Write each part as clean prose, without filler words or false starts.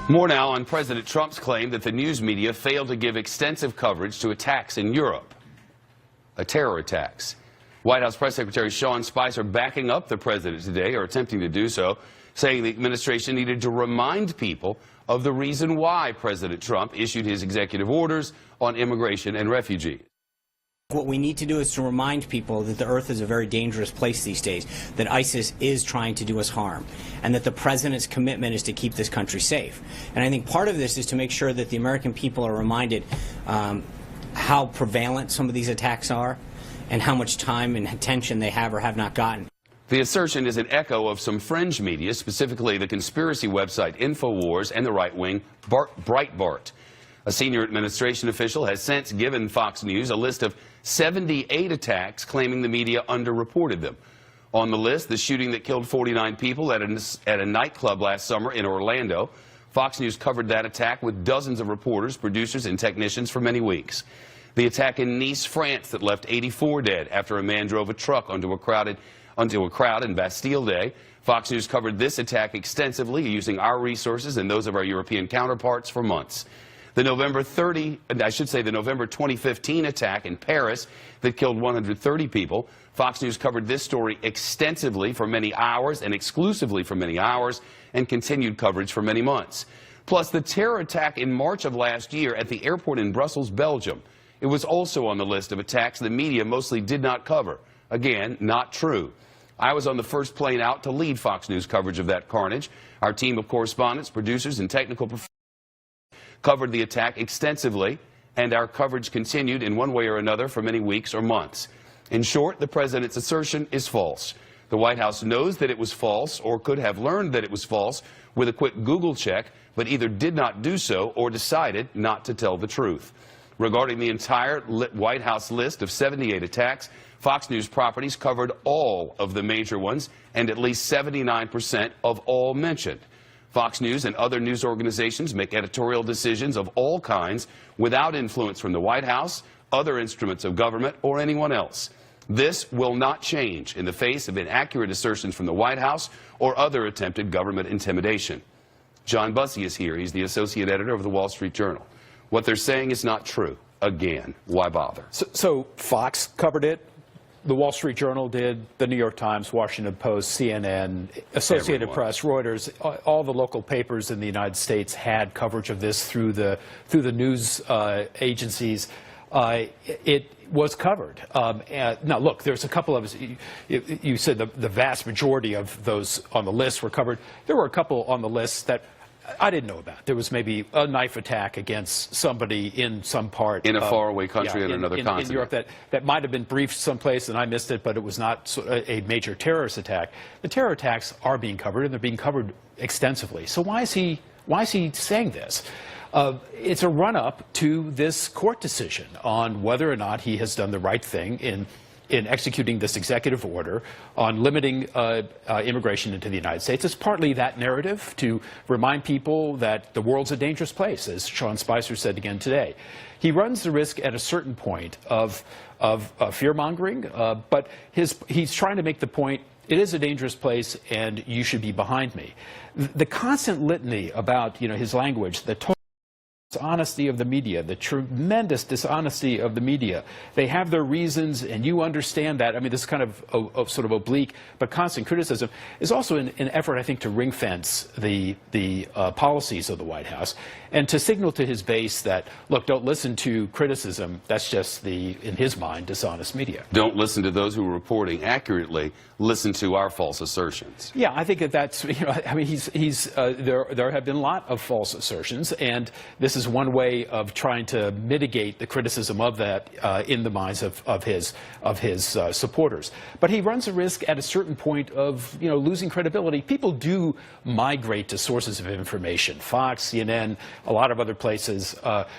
More now on President Trump's claim that the news media failed to give extensive coverage to attacks in Europe, terror attacks. White House Press Secretary Sean Spicer backing up the president today, or attempting to do so, saying the administration needed to remind people of the reason why President Trump issued his executive orders on immigration and refugees. What we need to do is to remind people that the earth is a very dangerous place these days, that ISIS is trying to do us harm, and that the president's commitment is to keep this country safe. And I think part of this is to make sure that the American people are reminded how prevalent some of these attacks are and how much time and attention they have or have not gotten. The assertion is an echo of some fringe media, specifically the conspiracy website InfoWars and the right-wing Breitbart. A senior administration official has since given Fox News a list of 78 attacks claiming the media underreported them. On the list, the shooting that killed 49 people at a nightclub last summer in Orlando. Fox News covered that attack with dozens of reporters, producers, and technicians for many weeks. The attack in Nice, France, that left 84 dead after a man drove a truck onto a crowd in Bastille Day. Fox News covered this attack extensively, using our resources and those of our European counterparts for months. The November 2015 attack in Paris that killed 130 people. Fox News covered this story extensively for many hours and exclusively for many hours, and continued coverage for many months. Plus, the terror attack in March of last year at the airport in Brussels, Belgium. It was also on the list of attacks the media mostly did not cover. Again, not true. I was on the first plane out to lead Fox News coverage of that carnage. Our team of correspondents, producers, and technical professionals covered the attack extensively, and our coverage continued in one way or another for many weeks or months. In short, the president's assertion is false. The White House knows that it was false, or could have learned that it was false with a quick Google check, but either did not do so or decided not to tell the truth. Regarding the entire White House list of 78 attacks, Fox News properties covered all of the major ones and at least 79% of all mentioned. Fox News and other news organizations make editorial decisions of all kinds without influence from the White House, other instruments of government, or anyone else. This will not change in the face of inaccurate assertions from the White House or other attempted government intimidation. John Bussey is here. He's the associate editor of the Wall Street Journal. What they're saying is not true. Again, why bother? So Fox covered it. The Wall Street Journal did, the New York Times, Washington Post, CNN, Associated Press, Reuters, all the local papers in the United States had coverage of this through the news agencies. It was covered. Now, look, there's a couple of, you said the vast majority of those on the list were covered. There were a couple on the list that I didn't know about. There was maybe a knife attack against somebody in some part. In a faraway country in another continent. In Europe that might have been briefed someplace and I missed it, but it was not a major terrorist attack. The terror attacks are being covered, and they're being covered extensively. So why is he saying this? It's a run-up to this court decision on whether or not he has done the right thing in executing this executive order on limiting immigration into the United States. It's partly that narrative to remind people that the world's a dangerous place, as Sean Spicer said again today. He runs the risk at a certain point of fear-mongering, but he's trying to make the point, it is a dangerous place and you should be behind me. The constant litany about his language, the total dishonesty of the media, the tremendous dishonesty of the media. They have their reasons, and you understand that. I mean, this kind of sort of oblique but constant criticism is also an effort, I think, to ring-fence the policies of the White House and to signal to his base that, look, don't listen to criticism. That's just in his mind, dishonest media. Don't listen to those who are reporting accurately. Listen to our false assertions. Yeah, I think that's, I mean, there have been a lot of false assertions, and this is one way of trying to mitigate the criticism of that in the minds of his supporters. But he runs a risk at a certain point of losing credibility. People do migrate to sources of information, Fox, CNN, a lot of other places,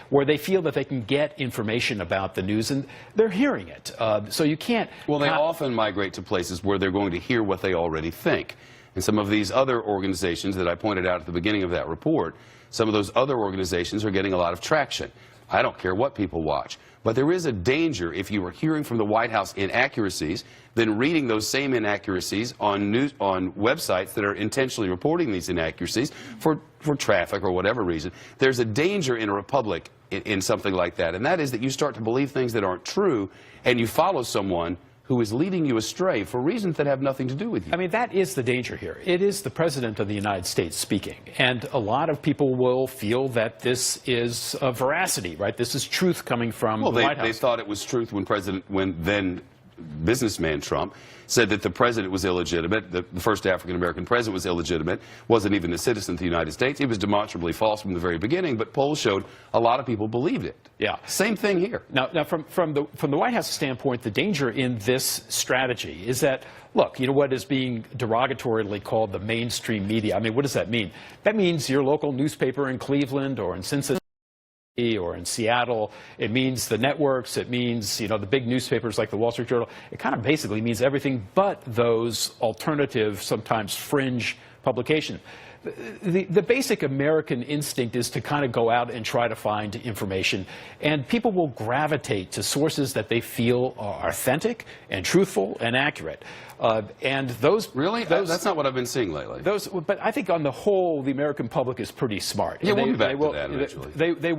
where they feel that they can get information about the news, and they're hearing it. So you can't. Well, they often migrate to places where they're going to hear what they already think. And some of these other organizations that I pointed out at the beginning of that report, some of those other organizations are getting a lot of traction. I don't care what people watch. But there is a danger if you are hearing from the White House inaccuracies, then reading those same inaccuracies on websites that are intentionally reporting these inaccuracies for traffic or whatever reason. There's a danger in a republic in something like that, and that is that you start to believe things that aren't true, and you follow someone who is leading you astray for reasons that have nothing to do with you. I mean, that is the danger here. It is the President of the United States speaking, and a lot of people will feel that this is veracity, right? This is truth coming from the White House. They thought it was truth when then businessman Trump said that the president was illegitimate, the first African-American president was illegitimate, wasn't even a citizen of the United States. It was demonstrably false from the very beginning, but polls showed a lot of people believed it. Yeah. Same thing here. Now from the White House standpoint, the danger in this strategy is that, look, you know what is being derogatorily called the mainstream media. I mean, what does that mean? That means your local newspaper in Cleveland or in Cincinnati or in Seattle. It means the networks. It means, you know, the big newspapers like the Wall Street Journal. It kind of basically means everything but those alternative, sometimes fringe publications. The basic American instinct is to kind of go out and try to find information, and people will gravitate to sources that they feel are authentic and truthful and accurate. And those really, that's not what I've been seeing lately. But I think on the whole, the American public is pretty smart. Yeah, we'll be back to that eventually. They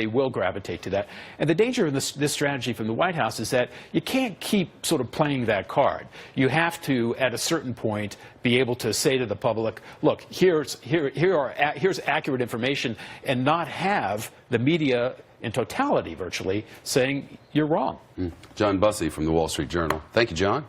will gravitate to that. And the danger in this strategy from the White House is that you can't keep sort of playing that card. You have to, at a certain point, be able to say to the public, look, here's accurate information, and not have the media in totality virtually saying you're wrong. John Bussey from the Wall Street Journal. Thank you, John.